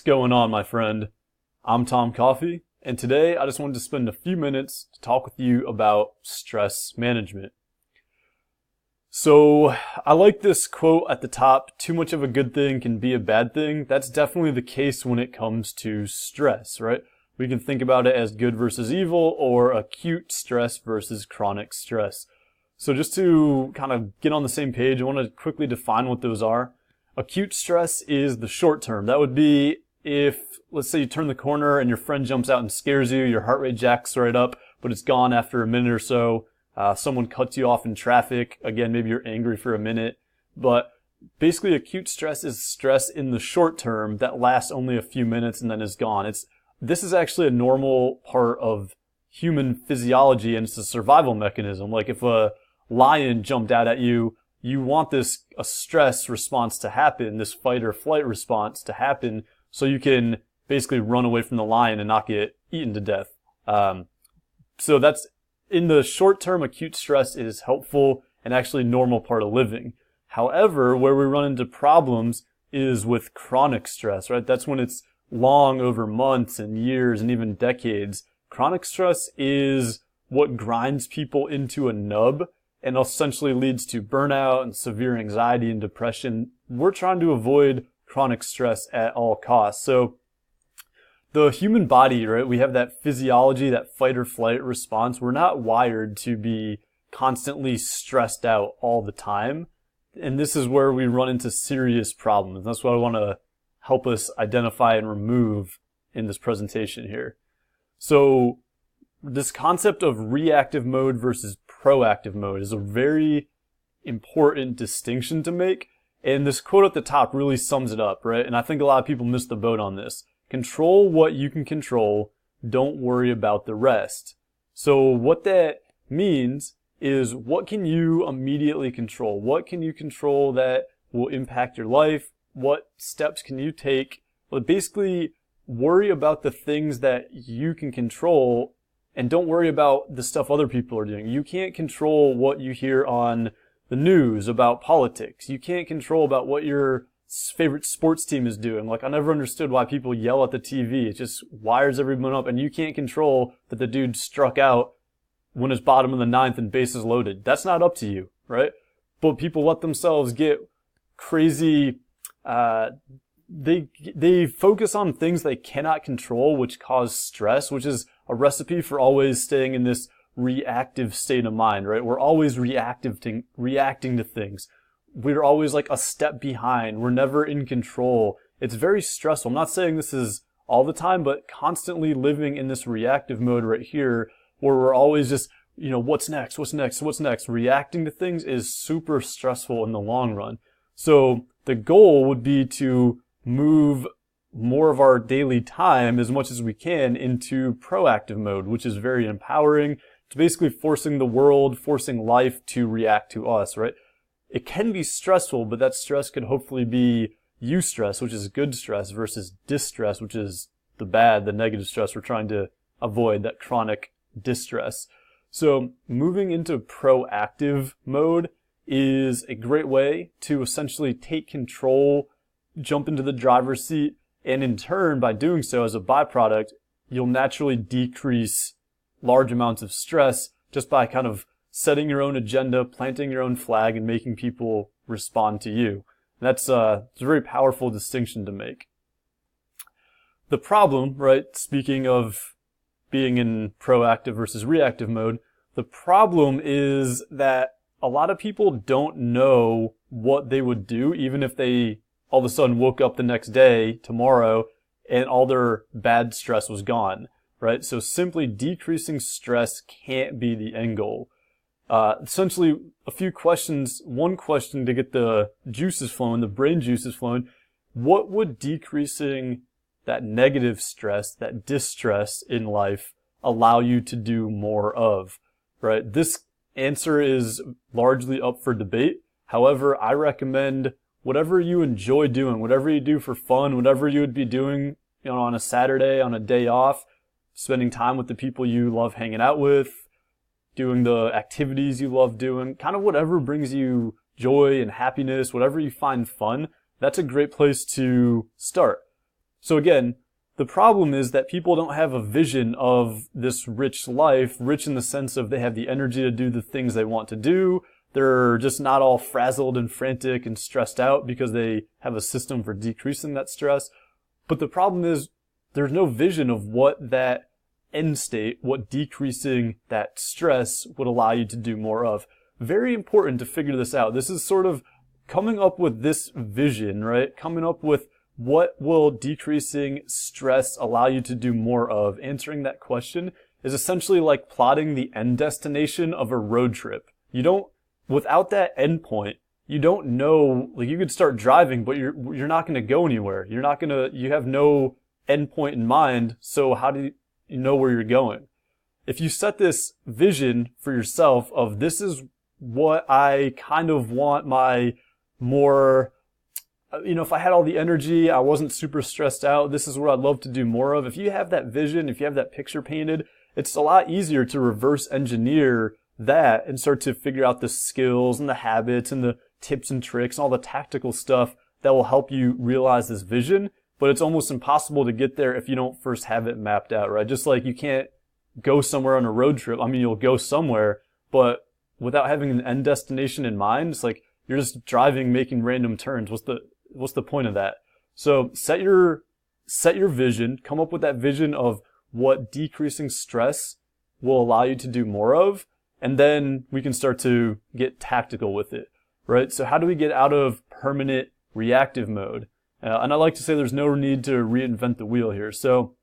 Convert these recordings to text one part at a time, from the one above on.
What's going on, my friend? I'm Tom Coffey, and today I just wanted to spend a few minutes to talk with you about stress management. So, I like this quote at the top, too much of a good thing can be a bad thing. That's definitely the case when it comes to stress, right? We can think about it as good versus evil, or acute stress versus chronic stress. So just to kind of get on the same page, I want to quickly define what those are. Acute stress is the short term. That would be if, let's say you turn the corner and your friend jumps out and scares you, your heart rate jacks right up, but it's gone after a minute or so. Someone cuts you off in traffic. Again, maybe you're angry for a minute. But basically acute stress is stress in the short term that lasts only a few minutes and then is gone. This is actually a normal part of human physiology, and it's a survival mechanism. Like if a lion jumped out at you, you want a stress response to happen, this fight or flight response to happen, so you can basically run away from the lion and not get eaten to death. So that's, in the short term, acute stress is helpful and actually a normal part of living. However, where we run into problems is with chronic stress, right? That's when it's long, over months and years and even decades. Chronic stress is what grinds people into a nub and essentially leads to burnout and severe anxiety and depression. We're trying to avoid chronic stress at all costs. So the human body, right, we have that physiology, that fight or flight response. We're not wired to be constantly stressed out all the time. And this is where we run into serious problems. That's what I want to help us identify and remove in this presentation here. So this concept of reactive mode versus proactive mode is a very important distinction to make. And this quote at the top really sums it up, right? And I think a lot of people miss the boat on this. Control what you can control. Don't worry about the rest. So what that means is, what can you immediately control? What can you control that will impact your life? What steps can you take? Well, basically, worry about the things that you can control and don't worry about the stuff other people are doing. You can't control what you hear on the news about politics. You can't control about what your favorite sports team is doing. Like, I never understood why people yell at the TV. It just wires everyone up, and you can't control that the dude struck out when it's bottom of the ninth and bases loaded. That's not up to you, right? But people let themselves get crazy. They focus on things they cannot control, which cause stress, which is a recipe for always staying in this reactive state of mind, right? We're always reacting to things. We're always like a step behind. We're never in control. It's very stressful. I'm not saying this is all the time, but constantly living in this reactive mode right here, where we're always just, what's next? Reacting to things is super stressful in the long run. So the goal would be to move more of our daily time, as much as we can, into proactive mode, which is very empowering. It's basically forcing the world, forcing life to react to us, right? It can be stressful, but that stress could hopefully be eustress, which is good stress, versus distress, which is the negative stress we're trying to avoid, that chronic distress. So moving into proactive mode is a great way to essentially take control, jump into the driver's seat, and in turn, by doing so, as a byproduct, you'll naturally decrease large amounts of stress just by kind of setting your own agenda, planting your own flag, and making people respond to you. And it's a very powerful distinction to make. The problem, right, speaking of being in proactive versus reactive mode, the problem is that a lot of people don't know what they would do, even if they all of a sudden woke up the next day, tomorrow, and all their bad stress was gone, right? So simply decreasing stress can't be the end goal. Essentially, a few questions. One question to get the juices flowing, the brain juices flowing. What would decreasing that negative stress, that distress in life, allow you to do more of, right? This answer is largely up for debate. However, I recommend whatever you enjoy doing, whatever you do for fun, whatever you would be doing, on a Saturday, on a day off, spending time with the people you love hanging out with, doing the activities you love doing, kind of whatever brings you joy and happiness, whatever you find fun, that's a great place to start. So again, the problem is that people don't have a vision of this rich life, rich in the sense of they have the energy to do the things they want to do. They're just not all frazzled and frantic and stressed out because they have a system for decreasing that stress. But the problem is there's no vision of what that end state, what decreasing that stress would allow you to do more of. Very important to figure this out. This is sort of coming up with this vision, right? Coming up with what will decreasing stress allow you to do more of. Answering that question is essentially like plotting the end destination of a road trip. Without that end point, you don't know, like you could start driving, but you're not going to go anywhere. You have no end point in mind. So how do you know where you're going? If you set this vision for yourself of this is what I kind of want my more, if I had all the energy, I wasn't super stressed out, this is what I'd love to do more of. If you have that vision, if you have that picture painted, it's a lot easier to reverse engineer that and start to figure out the skills and the habits and the tips and tricks and all the tactical stuff that will help you realize this vision. But it's almost impossible to get there if you don't first have it mapped out, right? Just like you can't go somewhere on a road trip. I mean, you'll go somewhere, but without having an end destination in mind, it's like you're just driving, making random turns. What's the point of that? So set your vision, come up with that vision of what decreasing stress will allow you to do more of, and then we can start to get tactical with it, right? So how do we get out of permanent reactive mode? And I like to say there's no need to reinvent the wheel here. So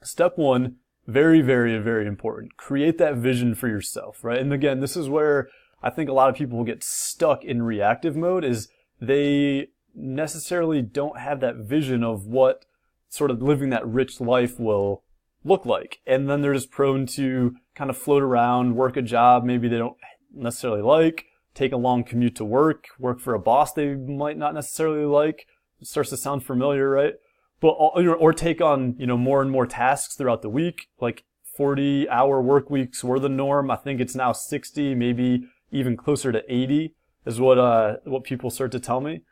step one, very, very, very important. Create that vision for yourself, right? And again, this is where I think a lot of people get stuck in reactive mode is they necessarily don't have that vision of what sort of living that rich life will look like. And then they're just prone to kind of float around, work a job maybe they don't necessarily like, take a long commute to work for a boss they might not necessarily like. It starts to sound familiar, right? But or take on, more and more tasks throughout the week, like 40-hour work weeks were the norm. I think it's now 60, maybe even closer to 80 is what people start to tell me.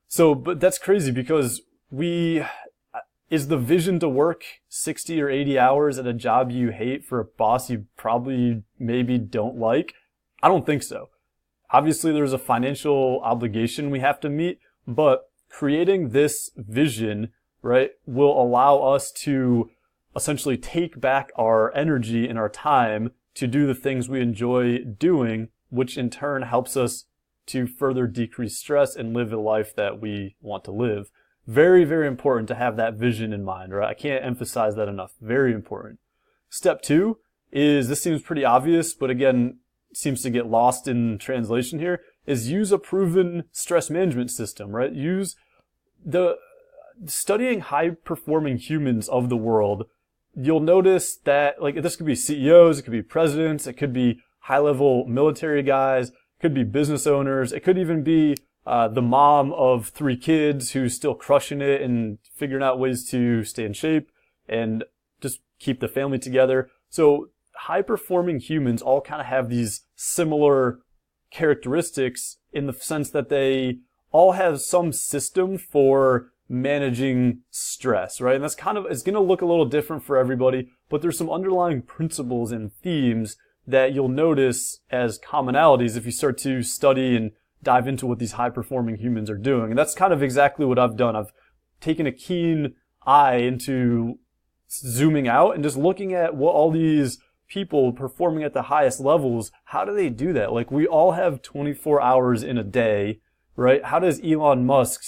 So, but that's crazy because is the vision to work 60 or 80 hours at a job you hate for a boss you probably maybe don't like? I don't think so. Obviously, there's a financial obligation we have to meet, but creating this vision, right, will allow us to essentially take back our energy and our time to do the things we enjoy doing, which in turn helps us to further decrease stress and live a life that we want to live. Very, very important to have that vision in mind, right? I can't emphasize that enough. Very important. Step two is, this seems pretty obvious, but again, seems to get lost in translation here, is use a proven stress management system, right? Studying high-performing humans of the world, you'll notice that, like, this could be CEOs, it could be presidents, it could be high-level military guys, it could be business owners, it could even be the mom of 3 kids who's still crushing it and figuring out ways to stay in shape and just keep the family together. So high-performing humans all kind of have these similar characteristics in the sense that they all have some system for managing stress, right? And that's it's going to look a little different for everybody, but there's some underlying principles and themes that you'll notice as commonalities if you start to study and dive into what these high-performing humans are doing. And that's kind of exactly what I've done. I've taken a keen eye into zooming out and just looking at what all these people performing at the highest levels, how do they do that? Like, we all have 24 hours in a day, right? How does Elon Musk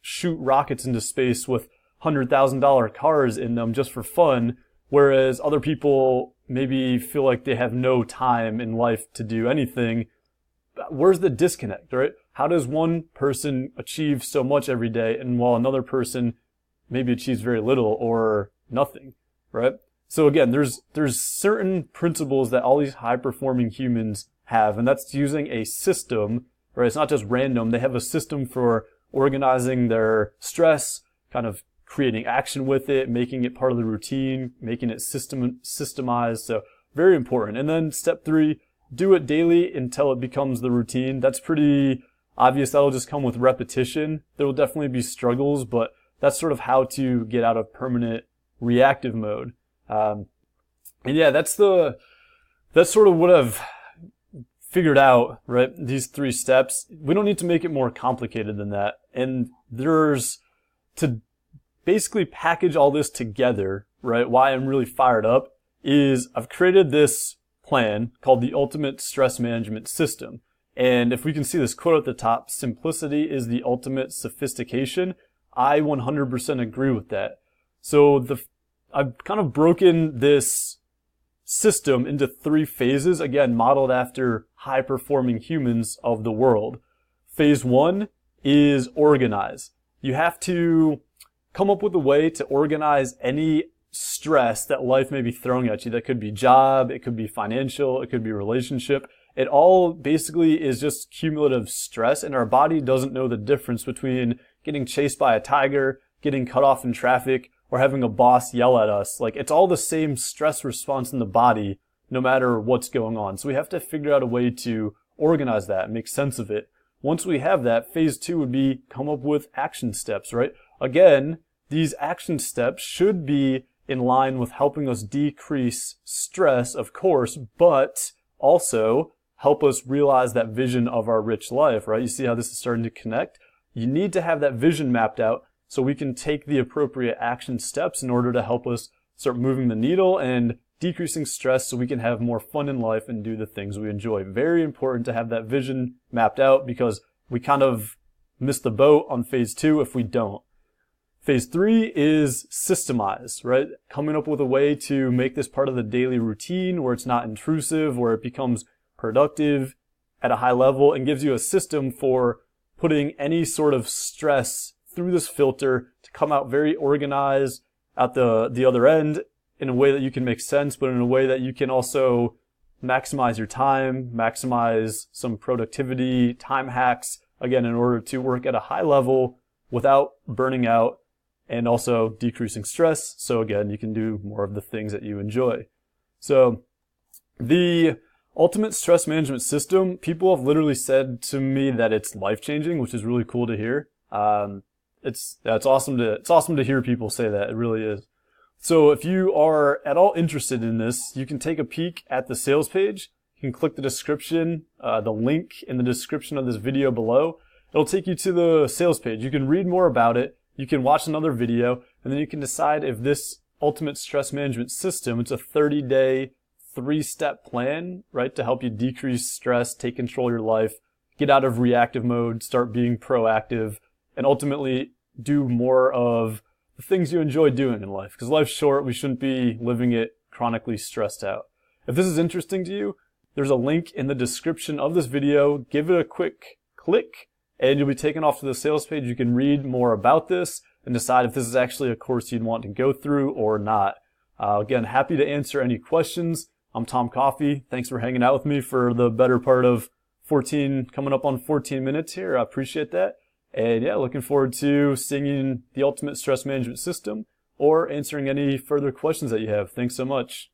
shoot rockets into space with $100,000 cars in them just for fun, whereas other people maybe feel like they have no time in life to do anything? Where's the disconnect, right? How does one person achieve so much every day and while another person maybe achieves very little or nothing, right? So again, there's certain principles that all these high-performing humans have, and that's using a system, right? It's not just random. They have a system for organizing their stress, kind of creating action with it, making it part of the routine, making it systemized. So very important. And then step 3, do it daily until it becomes the routine. That's pretty obvious. That'll just come with repetition. There will definitely be struggles, but that's sort of how to get out of permanent reactive mode. And yeah, that's sort of what I've figured out, right? These 3 steps. We don't need to make it more complicated than that. And to basically package all this together, right? Why I'm really fired up is I've created this plan called the Ultimate Stress Management System. And if we can see this quote at the top, simplicity is the ultimate sophistication, I 100% agree with that. So I've kind of broken this system into 3 phases, again, modeled after high-performing humans of the world. Phase 1 is organize. You have to come up with a way to organize any stress that life may be throwing at you. That could be job, it could be financial, it could be relationship. It all basically is just cumulative stress, and our body doesn't know the difference between getting chased by a tiger, getting cut off in traffic, or having a boss yell at us. Like, it's all the same stress response in the body, no matter what's going on. So we have to figure out a way to organize that, make sense of it. Once we have that, phase 2 would be come up with action steps, right? Again, these action steps should be in line with helping us decrease stress, of course, but also help us realize that vision of our rich life, right? You see how this is starting to connect? You need to have that vision mapped out so we can take the appropriate action steps in order to help us start moving the needle and decreasing stress so we can have more fun in life and do the things we enjoy. Very important to have that vision mapped out because we kind of miss the boat on phase 2 if we don't. Phase 3 is systemize, right? Coming up with a way to make this part of the daily routine where it's not intrusive, where it becomes productive at a high level and gives you a system for putting any sort of stress through this filter to come out very organized at the other end in a way that you can make sense, but in a way that you can also maximize your time, maximize some productivity, time hacks, again, in order to work at a high level without burning out and also decreasing stress. So again, you can do more of the things that you enjoy. So the Ultimate Stress Management System, people have literally said to me that it's life-changing, which is really cool to hear. It's awesome to hear people say that. It really is. So if you are at all interested in this, you can take a peek at the sales page. You can click the description, the link in the description of this video below. It'll take you to the sales page. You can read more about it. You can watch another video, and then you can decide if this Ultimate Stress Management System, it's a 30-day, 3-step plan, right, to help you decrease stress, take control of your life, get out of reactive mode, start being proactive, and ultimately do more of the things you enjoy doing in life. Because life's short, we shouldn't be living it chronically stressed out. If this is interesting to you, there's a link in the description of this video. Give it a quick click, and you'll be taken off to the sales page. You can read more about this and decide if this is actually a course you'd want to go through or not. Again, happy to answer any questions. I'm Tom Coffey. Thanks for hanging out with me for the better part of coming up on 14 minutes here. I appreciate that. And yeah, looking forward to seeing the Ultimate Stress Management System or answering any further questions that you have. Thanks so much.